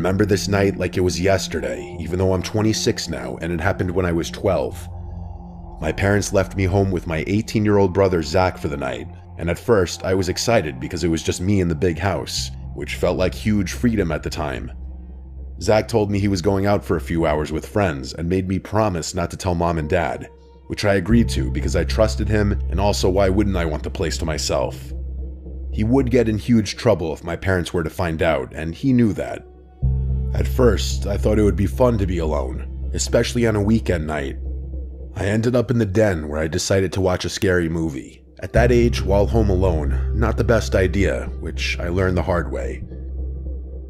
remember this night like it was yesterday, even though I'm 26 now and it happened when I was 12. My parents left me home with my 18-year-old brother Zach for the night, and at first I was excited because it was just me in the big house, which felt like huge freedom at the time. Zach told me he was going out for a few hours with friends and made me promise not to tell mom and dad, which I agreed to because I trusted him, and also why wouldn't I want the place to myself? He would get in huge trouble if my parents were to find out, and he knew that. At first, I thought it would be fun to be alone, especially on a weekend night. I ended up in the den where I decided to watch a scary movie. At that age, while home alone, not the best idea, which I learned the hard way.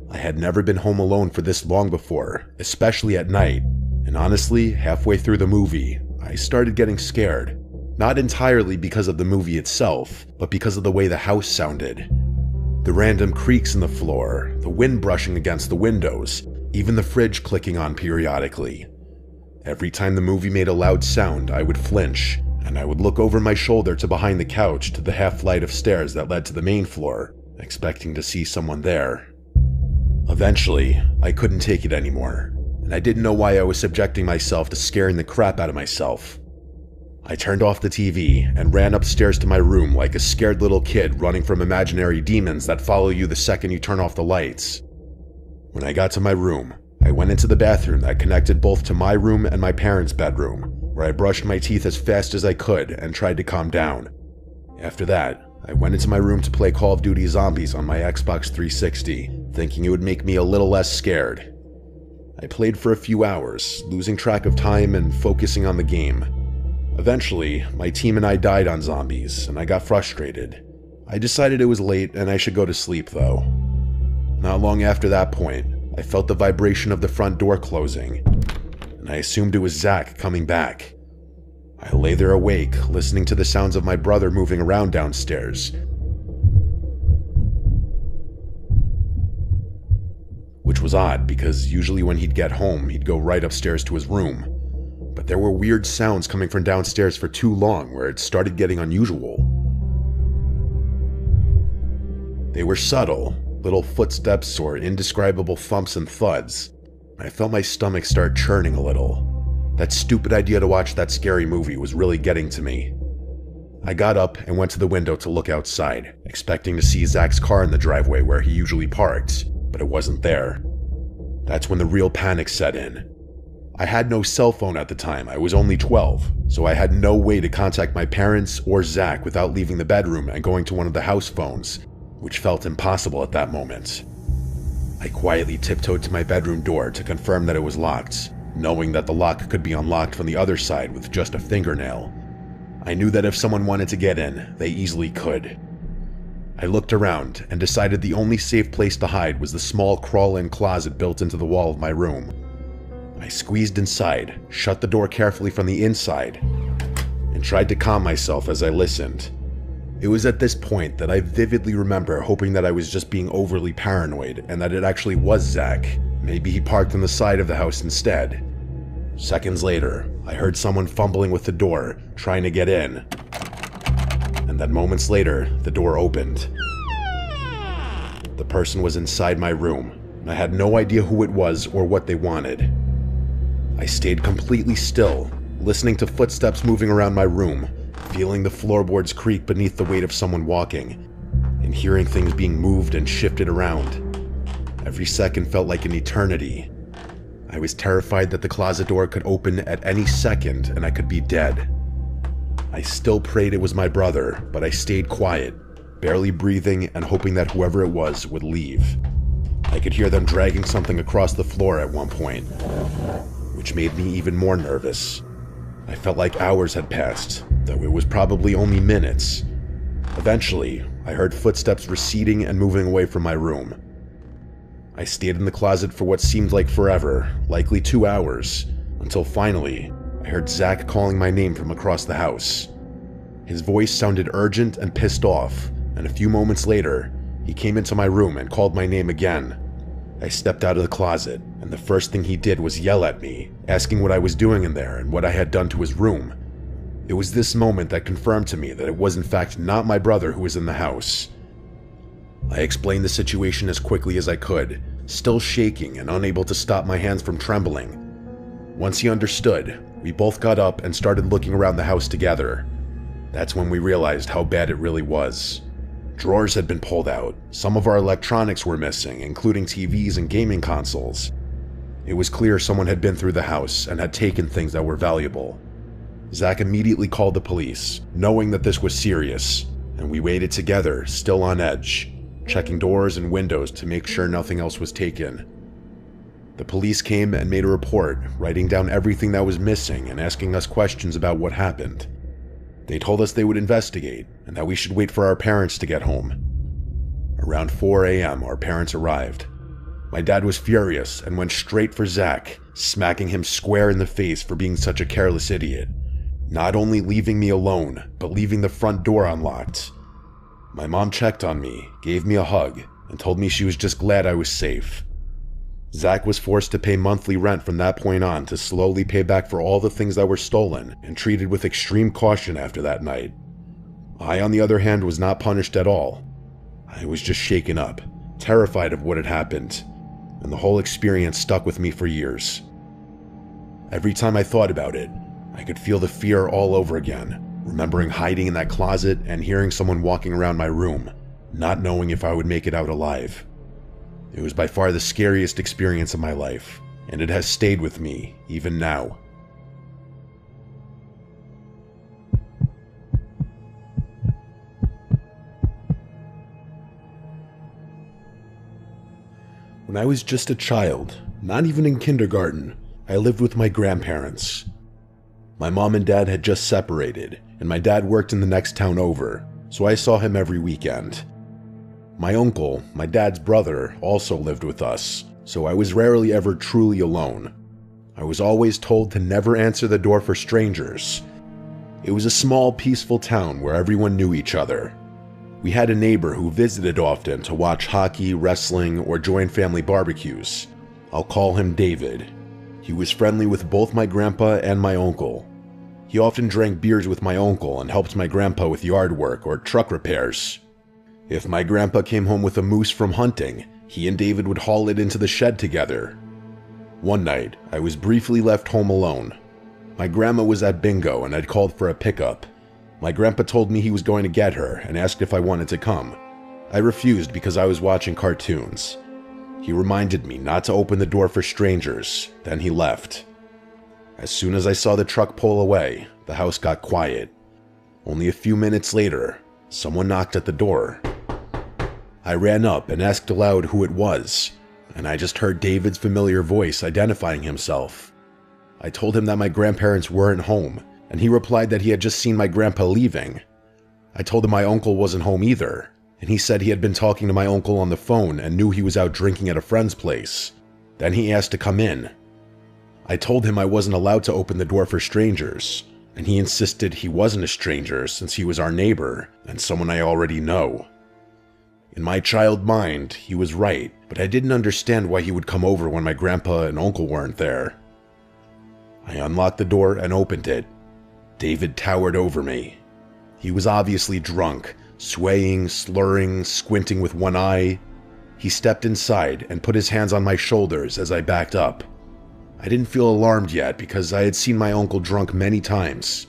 I had never been home alone for this long before, especially at night, and honestly, halfway through the movie, I started getting scared. Not entirely because of the movie itself, but because of the way the house sounded. The random creaks in the floor, the wind brushing against the windows, even the fridge clicking on periodically. Every time the movie made a loud sound, I would flinch, and I would look over my shoulder to behind the couch to the half flight of stairs that led to the main floor, expecting to see someone there. Eventually, I couldn't take it anymore, and I didn't know why I was subjecting myself to scaring the crap out of myself. I turned off the TV and ran upstairs to my room like a scared little kid running from imaginary demons that follow you the second you turn off the lights. When I got to my room, I went into the bathroom that connected both to my room and my parents' bedroom, where I brushed my teeth as fast as I could and tried to calm down. After that, I went into my room to play Call of Duty Zombies on my Xbox 360, thinking it would make me a little less scared. I played for a few hours, losing track of time and focusing on the game. Eventually, my team and I died on zombies, and I got frustrated. I decided it was late and I should go to sleep though. Not long after that point, I felt the vibration of the front door closing, and I assumed it was Zach coming back. I lay there awake, listening to the sounds of my brother moving around downstairs, which was odd because usually when he'd get home, he'd go right upstairs to his room. But there were weird sounds coming from downstairs for too long where it started getting unusual. They were subtle, little footsteps or indescribable thumps and thuds. I felt my stomach start churning a little. That stupid idea to watch that scary movie was really getting to me. I got up and went to the window to look outside, expecting to see Zach's car in the driveway where he usually parks, but it wasn't there. That's when the real panic set in. I had no cell phone at the time, I was only 12, so I had no way to contact my parents or Zach without leaving the bedroom and going to one of the house phones, which felt impossible at that moment. I quietly tiptoed to my bedroom door to confirm that it was locked, knowing that the lock could be unlocked from the other side with just a fingernail. I knew that if someone wanted to get in, they easily could. I looked around and decided the only safe place to hide was the small crawl-in closet built into the wall of my room. I squeezed inside, shut the door carefully from the inside, and tried to calm myself as I listened. It was at this point that I vividly remember hoping that I was just being overly paranoid and that it actually was Zach. Maybe he parked on the side of the house instead. Seconds later, I heard someone fumbling with the door, trying to get in. And then moments later, the door opened. The person was inside my room, and I had no idea who it was or what they wanted. I stayed completely still, listening to footsteps moving around my room, feeling the floorboards creak beneath the weight of someone walking, and hearing things being moved and shifted around. Every second felt like an eternity. I was terrified that the closet door could open at any second and I could be dead. I still prayed it was my brother, but I stayed quiet, barely breathing and hoping that whoever it was would leave. I could hear them dragging something across the floor at one point, which made me even more nervous. I felt like hours had passed, though it was probably only minutes. Eventually, I heard footsteps receding and moving away from my room. I stayed in the closet for what seemed like forever, likely 2 hours, until finally, I heard Zach calling my name from across the house. His voice sounded urgent and pissed off, and a few moments later, he came into my room and called my name again. I stepped out of the closet, and the first thing he did was yell at me, asking what I was doing in there and what I had done to his room. It was this moment that confirmed to me that it was in fact not my brother who was in the house. I explained the situation as quickly as I could, still shaking and unable to stop my hands from trembling. Once he understood, we both got up and started looking around the house together. That's when we realized how bad it really was. Drawers had been pulled out, some of our electronics were missing, including TVs and gaming consoles. It was clear someone had been through the house and had taken things that were valuable. Zach immediately called the police, knowing that this was serious, and we waited together, still on edge, checking doors and windows to make sure nothing else was taken. The police came and made a report, writing down everything that was missing and asking us questions about what happened. They told us they would investigate and that we should wait for our parents to get home. Around 4 a.m., our parents arrived. My dad was furious and went straight for Zach, smacking him square in the face for being such a careless idiot, not only leaving me alone, but leaving the front door unlocked. My mom checked on me, gave me a hug, and told me she was just glad I was safe. Zach was forced to pay monthly rent from that point on to slowly pay back for all the things that were stolen and treated with extreme caution after that night. I, on the other hand, was not punished at all. I was just shaken up, terrified of what had happened, and the whole experience stuck with me for years. Every time I thought about it, I could feel the fear all over again, remembering hiding in that closet and hearing someone walking around my room, not knowing if I would make it out alive. It was by far the scariest experience of my life, and it has stayed with me even now. When I was just a child, not even in kindergarten, I lived with my grandparents. My mom and dad had just separated, and my dad worked in the next town over, so I saw him every weekend. My uncle, my dad's brother, also lived with us, so I was rarely ever truly alone. I was always told to never answer the door for strangers. It was a small, peaceful town where everyone knew each other. We had a neighbor who visited often to watch hockey, wrestling, or join family barbecues. I'll call him David. He was friendly with both my grandpa and my uncle. He often drank beers with my uncle and helped my grandpa with yard work or truck repairs. If my grandpa came home with a moose from hunting, he and David would haul it into the shed together. One night, I was briefly left home alone. My grandma was at bingo and I'd called for a pickup. My grandpa told me he was going to get her and asked if I wanted to come. I refused because I was watching cartoons. He reminded me not to open the door for strangers, then he left. As soon as I saw the truck pull away, the house got quiet. Only a few minutes later, someone knocked at the door. I ran up and asked aloud who it was, and I just heard David's familiar voice identifying himself. I told him that my grandparents weren't home, and he replied that he had just seen my grandpa leaving. I told him my uncle wasn't home either, and he said he had been talking to my uncle on the phone and knew he was out drinking at a friend's place. Then he asked to come in. I told him I wasn't allowed to open the door for strangers, and he insisted he wasn't a stranger since he was our neighbor and someone I already know. In my child mind, he was right, but I didn't understand why he would come over when my grandpa and uncle weren't there. I unlocked the door and opened it. David towered over me. He was obviously drunk, swaying, slurring, squinting with one eye. He stepped inside and put his hands on my shoulders as I backed up. I didn't feel alarmed yet because I had seen my uncle drunk many times.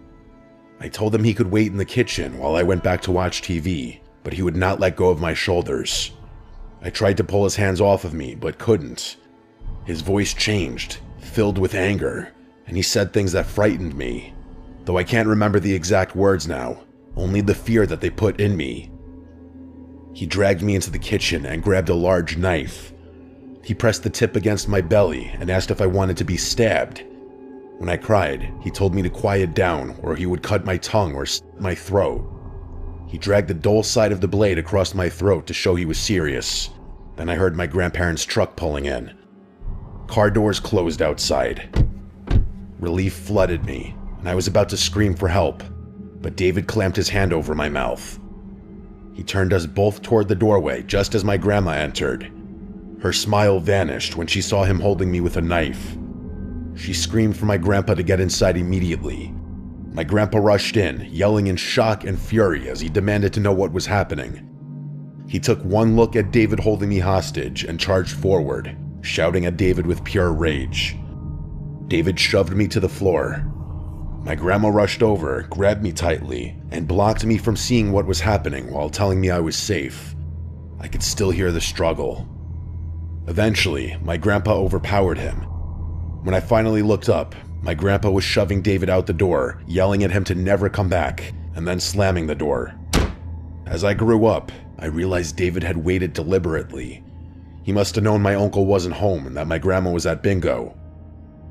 I told him he could wait in the kitchen while I went back to watch TV, but he would not let go of my shoulders. I tried to pull his hands off of me, but couldn't. His voice changed, filled with anger, and he said things that frightened me, though I can't remember the exact words now, only the fear that they put in me. He dragged me into the kitchen and grabbed a large knife. He pressed the tip against my belly and asked if I wanted to be stabbed. When I cried, he told me to quiet down or he would cut my tongue or slit my throat. He dragged the dull side of the blade across my throat to show he was serious. Then I heard my grandparents' truck pulling in. Car doors closed outside. Relief flooded me, and I was about to scream for help, but David clamped his hand over my mouth. He turned us both toward the doorway just as my grandma entered. Her smile vanished when she saw him holding me with a knife. She screamed for my grandpa to get inside immediately. My grandpa rushed in, yelling in shock and fury as he demanded to know what was happening. He took one look at David holding me hostage and charged forward, shouting at David with pure rage. David shoved me to the floor. My grandma rushed over, grabbed me tightly, and blocked me from seeing what was happening while telling me I was safe. I could still hear the struggle. Eventually, my grandpa overpowered him. When I finally looked up, my grandpa was shoving David out the door, yelling at him to never come back, and then slamming the door. As I grew up, I realized David had waited deliberately. He must have known my uncle wasn't home and that my grandma was at bingo.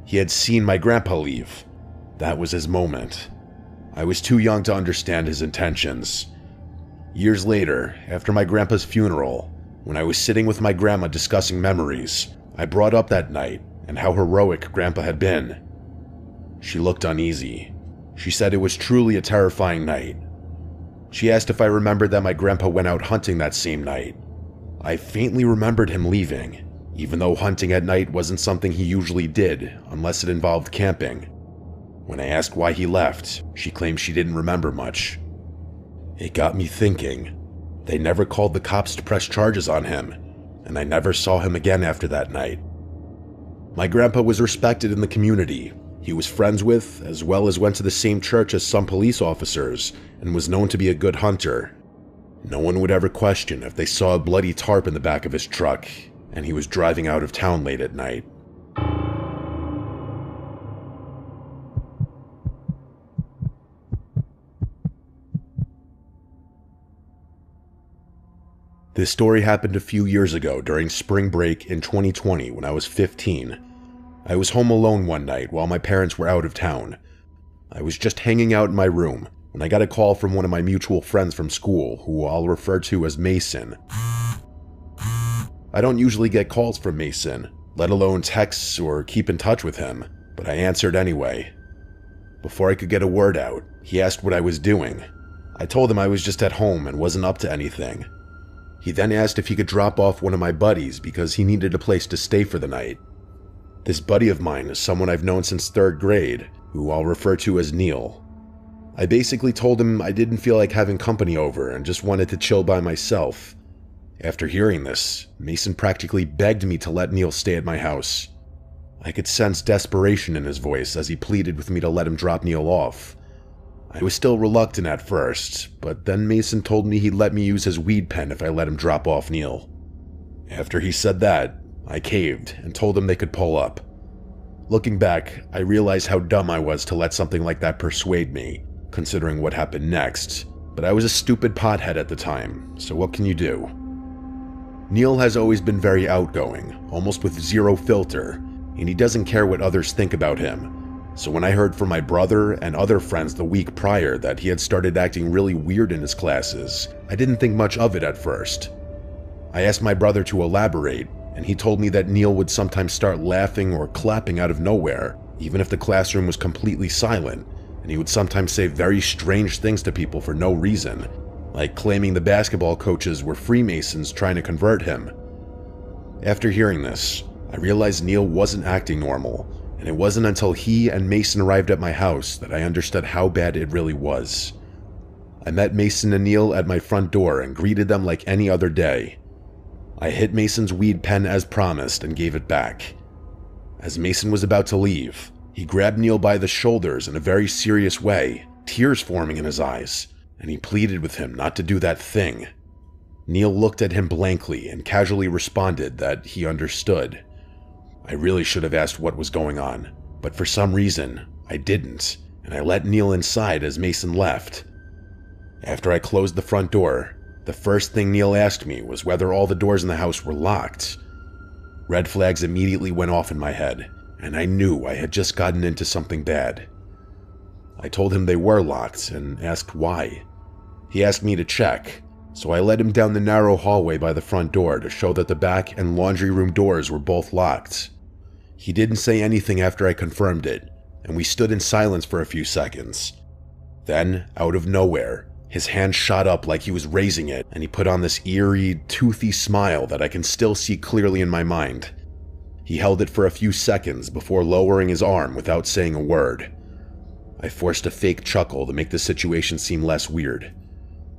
He had seen my grandpa leave. That was his moment. I was too young to understand his intentions. Years later, after my grandpa's funeral, when I was sitting with my grandma discussing memories, I brought up that night and how heroic Grandpa had been. She looked uneasy. She said it was truly a terrifying night. She asked if I remembered that my grandpa went out hunting that same night. I faintly remembered him leaving, even though hunting at night wasn't something he usually did unless it involved camping. When I asked why he left, she claimed she didn't remember much. It got me thinking. They never called the cops to press charges on him, and I never saw him again after that night. My grandpa was respected in the community. He was friends with, as well as went to the same church as some police officers, and was known to be a good hunter. No one would ever question if they saw a bloody tarp in the back of his truck, and he was driving out of town late at night. This story happened a few years ago during spring break in 2020 when I was 15. I was home alone one night while my parents were out of town. I was just hanging out in my room when I got a call from one of my mutual friends from school, who I'll refer to as Mason. I don't usually get calls from Mason, let alone texts or keep in touch with him, but I answered anyway. Before I could get a word out, he asked what I was doing. I told him I was just at home and wasn't up to anything. He then asked if he could drop off one of my buddies because he needed a place to stay for the night. This buddy of mine is someone I've known since 3rd grade, who I'll refer to as Neil. I basically told him I didn't feel like having company over and just wanted to chill by myself. After hearing this, Mason practically begged me to let Neil stay at my house. I could sense desperation in his voice as he pleaded with me to let him drop Neil off. I was still reluctant at first, but then Mason told me he'd let me use his weed pen if I let him drop off Neil. After he said that, I caved and told him they could pull up. Looking back, I realized how dumb I was to let something like that persuade me, considering what happened next, but I was a stupid pothead at the time, so what can you do? Neil has always been very outgoing, almost with zero filter, and he doesn't care what others think about him. So when I heard from my brother and other friends the week prior that he had started acting really weird in his classes, I didn't think much of it at first. I asked my brother to elaborate, and he told me that Neil would sometimes start laughing or clapping out of nowhere, even if the classroom was completely silent, and he would sometimes say very strange things to people for no reason, like claiming the basketball coaches were Freemasons trying to convert him. After hearing this, I realized Neil wasn't acting normal, and it wasn't until he and Mason arrived at my house that I understood how bad it really was. I met Mason and Neil at my front door and greeted them like any other day. I hit Mason's weed pen as promised and gave it back. As Mason was about to leave, he grabbed Neil by the shoulders in a very serious way, tears forming in his eyes, and he pleaded with him not to do that thing. Neil looked at him blankly and casually responded that he understood. I really should have asked what was going on, but for some reason, I didn't, and I let Neil inside as Mason left. After I closed the front door, the first thing Neil asked me was whether all the doors in the house were locked. Red flags immediately went off in my head, and I knew I had just gotten into something bad. I told him they were locked and asked why. He asked me to check, so I led him down the narrow hallway by the front door to show that the back and laundry room doors were both locked. He didn't say anything after I confirmed it, and we stood in silence for a few seconds. Then, out of nowhere, his hand shot up like he was raising it, and he put on this eerie, toothy smile that I can still see clearly in my mind. He held it for a few seconds before lowering his arm without saying a word. I forced a fake chuckle to make the situation seem less weird.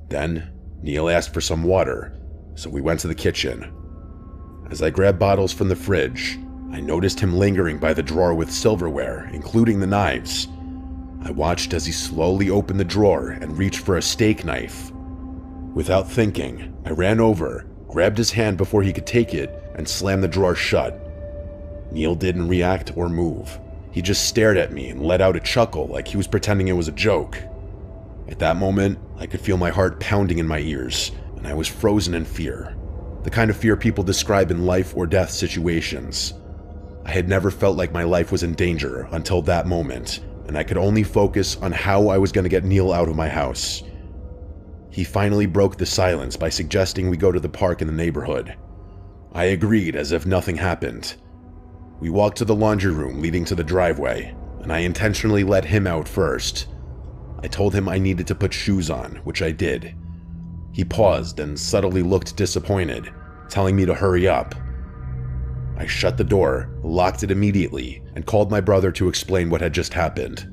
Then, Neil asked for some water, so we went to the kitchen. As I grabbed bottles from the fridge, I noticed him lingering by the drawer with silverware, including the knives. I watched as he slowly opened the drawer and reached for a steak knife. Without thinking, I ran over, grabbed his hand before he could take it, and slammed the drawer shut. Neil didn't react or move. He just stared at me and let out a chuckle like he was pretending it was a joke. At that moment, I could feel my heart pounding in my ears, and I was frozen in fear. The kind of fear people describe in life or death situations. I had never felt like my life was in danger until that moment, and I could only focus on how I was going to get Neil out of my house. He finally broke the silence by suggesting we go to the park in the neighborhood. I agreed as if nothing happened. We walked to the laundry room leading to the driveway, and I intentionally let him out first. I told him I needed to put shoes on, which I did. He paused and subtly looked disappointed, telling me to hurry up. I shut the door, locked it immediately, and called my brother to explain what had just happened.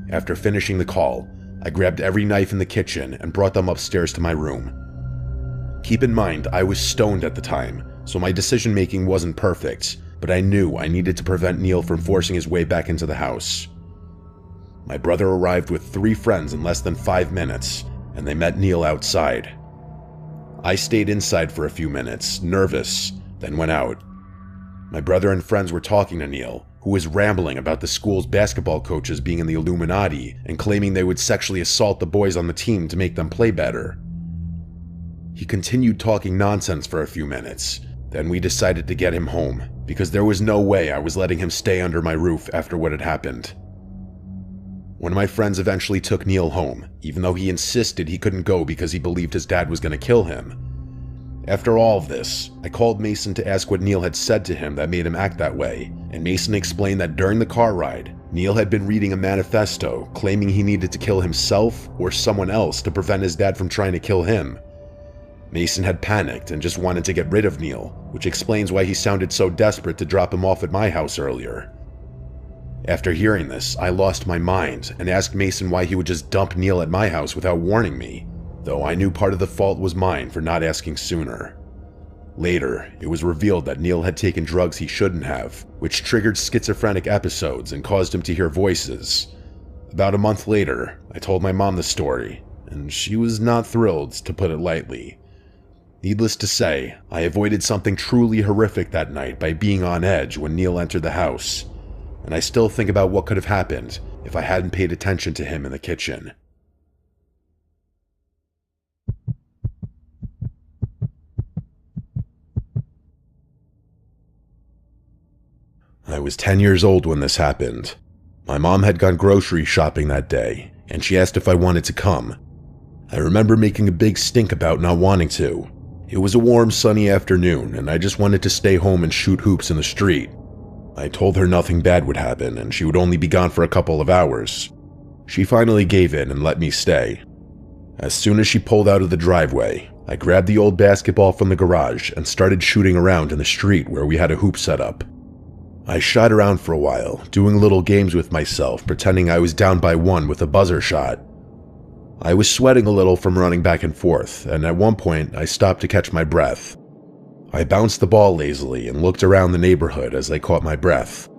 After finishing the call, I grabbed every knife in the kitchen and brought them upstairs to my room. Keep in mind, I was stoned at the time, so my decision-making wasn't perfect, but I knew I needed to prevent Neil from forcing his way back into the house. My brother arrived with 3 friends in less than 5 minutes, and they met Neil outside. I stayed inside for a few minutes, nervous, then went out. My brother and friends were talking to Neil, who was rambling about the school's basketball coaches being in the Illuminati and claiming they would sexually assault the boys on the team to make them play better. He continued talking nonsense for a few minutes. Then we decided to get him home, because there was no way I was letting him stay under my roof after what had happened. One of my friends eventually took Neil home, even though he insisted he couldn't go because he believed his dad was going to kill him. After all of this, I called Mason to ask what Neil had said to him that made him act that way, and Mason explained that during the car ride, Neil had been reading a manifesto claiming he needed to kill himself or someone else to prevent his dad from trying to kill him. Mason had panicked and just wanted to get rid of Neil, which explains why he sounded so desperate to drop him off at my house earlier. After hearing this, I lost my mind and asked Mason why he would just dump Neil at my house without warning me, though I knew part of the fault was mine for not asking sooner. Later, it was revealed that Neil had taken drugs he shouldn't have, which triggered schizophrenic episodes and caused him to hear voices. About a month later, I told my mom the story, and she was not thrilled, to put it lightly. Needless to say, I avoided something truly horrific that night by being on edge when Neil entered the house, and I still think about what could have happened if I hadn't paid attention to him in the kitchen. I was 10 years old when this happened. My mom had gone grocery shopping that day, and she asked if I wanted to come. I remember making a big stink about not wanting to. It was a warm, sunny afternoon, and I just wanted to stay home and shoot hoops in the street. I told her nothing bad would happen, and she would only be gone for a couple of hours. She finally gave in and let me stay. As soon as she pulled out of the driveway, I grabbed the old basketball from the garage and started shooting around in the street where we had a hoop set up. I shot around for a while, doing little games with myself, pretending I was down by 1 with a buzzer shot. I was sweating a little from running back and forth, and at one point I stopped to catch my breath. I bounced the ball lazily and looked around the neighborhood as I caught my breath.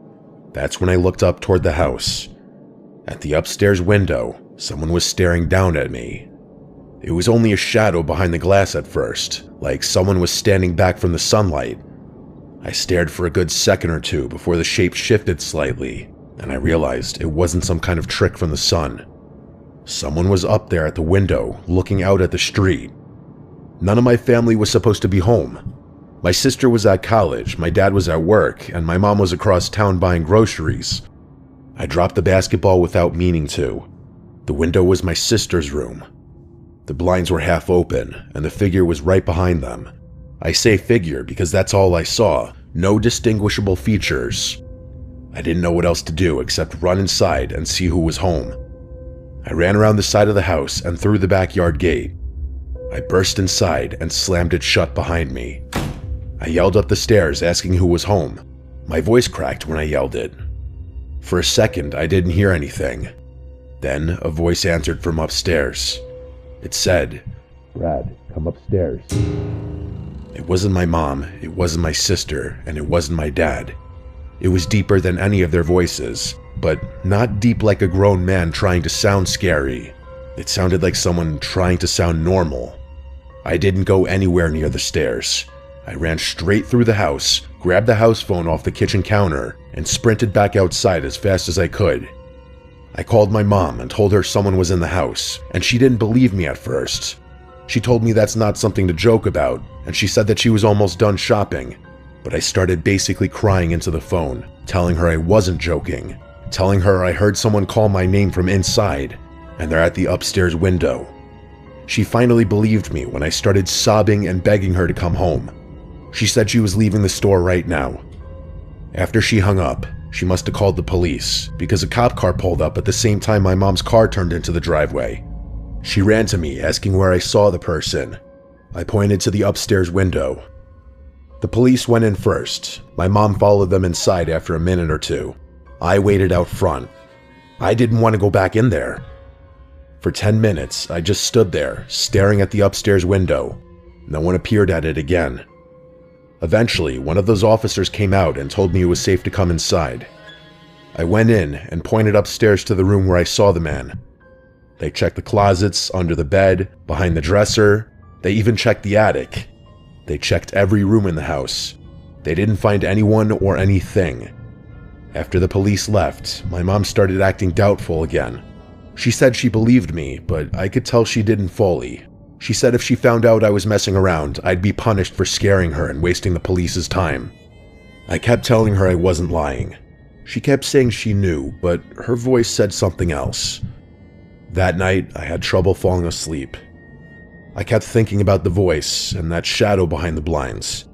That's when I looked up toward the house. At the upstairs window, someone was staring down at me. It was only a shadow behind the glass at first, like someone was standing back from the sunlight. I stared for a good second or two before the shape shifted slightly, and I realized it wasn't some kind of trick from the sun. Someone was up there at the window, looking out at the street. None of my family was supposed to be home. My sister was at college, my dad was at work, and my mom was across town buying groceries. I dropped the basketball without meaning to. The window was my sister's room. The blinds were half open, and the figure was right behind them. I say figure because that's all I saw, no distinguishable features. I didn't know what else to do except run inside and see who was home. I ran around the side of the house and through the backyard gate. I burst inside and slammed it shut behind me. I yelled up the stairs asking who was home. My voice cracked when I yelled it. For a second, I didn't hear anything. Then a voice answered from upstairs. It said, "Brad, come upstairs." It wasn't my mom, it wasn't my sister, and it wasn't my dad. It was deeper than any of their voices, but not deep like a grown man trying to sound scary. It sounded like someone trying to sound normal. I didn't go anywhere near the stairs. I ran straight through the house, grabbed the house phone off the kitchen counter, and sprinted back outside as fast as I could. I called my mom and told her someone was in the house, and she didn't believe me at first. She told me that's not something to joke about, and she said that she was almost done shopping. But I started basically crying into the phone, telling her I wasn't joking, telling her I heard someone call my name from inside, and they're at the upstairs window. She finally believed me when I started sobbing and begging her to come home. She said she was leaving the store right now. After she hung up, she must have called the police because a cop car pulled up at the same time my mom's car turned into the driveway. She ran to me asking where I saw the person. I pointed to the upstairs window. The police went in first. My mom followed them inside after a minute or two. I waited out front. I didn't want to go back in there. For 10 minutes, I just stood there, staring at the upstairs window. No one appeared at it again. Eventually, one of those officers came out and told me it was safe to come inside. I went in and pointed upstairs to the room where I saw the man. They checked the closets, under the bed, behind the dresser. They even checked the attic. They checked every room in the house. They didn't find anyone or anything. After the police left, my mom started acting doubtful again. She said she believed me, but I could tell she didn't fully. She said if she found out I was messing around, I'd be punished for scaring her and wasting the police's time. I kept telling her I wasn't lying. She kept saying she knew, but her voice said something else. That night, I had trouble falling asleep. I kept thinking about the voice and that shadow behind the blinds.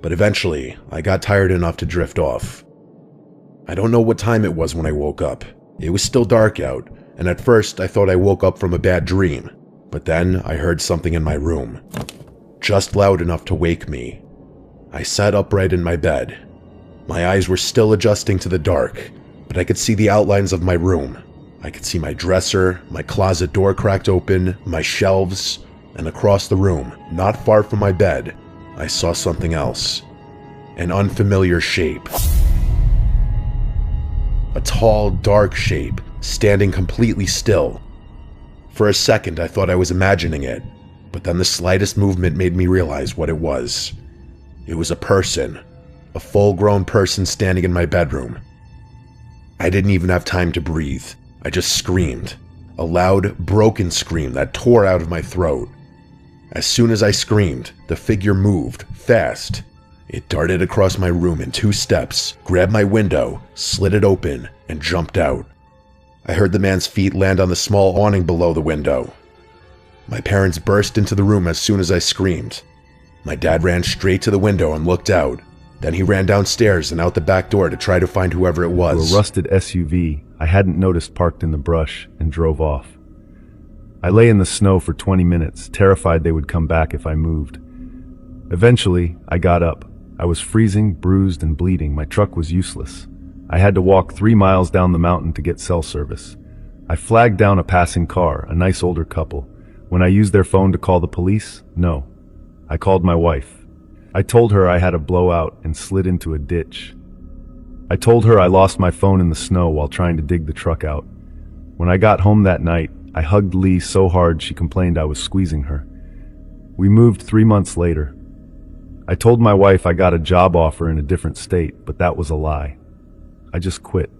But eventually, I got tired enough to drift off. I don't know what time it was when I woke up. It was still dark out, and at first I thought I woke up from a bad dream. But then I heard something in my room. Just loud enough to wake me. I sat upright in my bed. My eyes were still adjusting to the dark, but I could see the outlines of my room. I could see my dresser, my closet door cracked open, my shelves, and across the room, not far from my bed, I saw something else. An unfamiliar shape. A tall, dark shape, standing completely still. For a second, I thought I was imagining it, but then the slightest movement made me realize what it was. It was a person, a full-grown person standing in my bedroom. I didn't even have time to breathe. I just screamed, a loud, broken scream that tore out of my throat. As soon as I screamed, the figure moved, fast. It darted across my room in 2 steps, grabbed my window, slid it open, and jumped out. I heard the man's feet land on the small awning below the window. My parents burst into the room as soon as I screamed. My dad ran straight to the window and looked out. Then he ran downstairs and out the back door to try to find whoever it was. A rusted SUV I hadn't noticed parked in the brush and drove off. I lay in the snow for 20 minutes, terrified they would come back if I moved. Eventually, I got up. I was freezing, bruised, and bleeding. My truck was useless. I had to walk 3 miles down the mountain to get cell service. I flagged down a passing car, a nice older couple. When I used their phone to call the police, no. I called my wife. I told her I had a blowout and slid into a ditch. I told her I lost my phone in the snow while trying to dig the truck out. When I got home that night, I hugged Lee so hard she complained I was squeezing her. We moved 3 months later. I told my wife I got a job offer in a different state, but that was a lie. I just quit.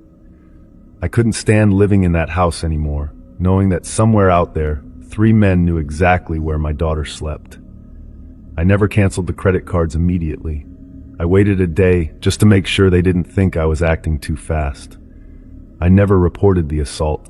I couldn't stand living in that house anymore, knowing that somewhere out there, 3 men knew exactly where my daughter slept. I never canceled the credit cards immediately. I waited a day just to make sure they didn't think I was acting too fast. I never reported the assault.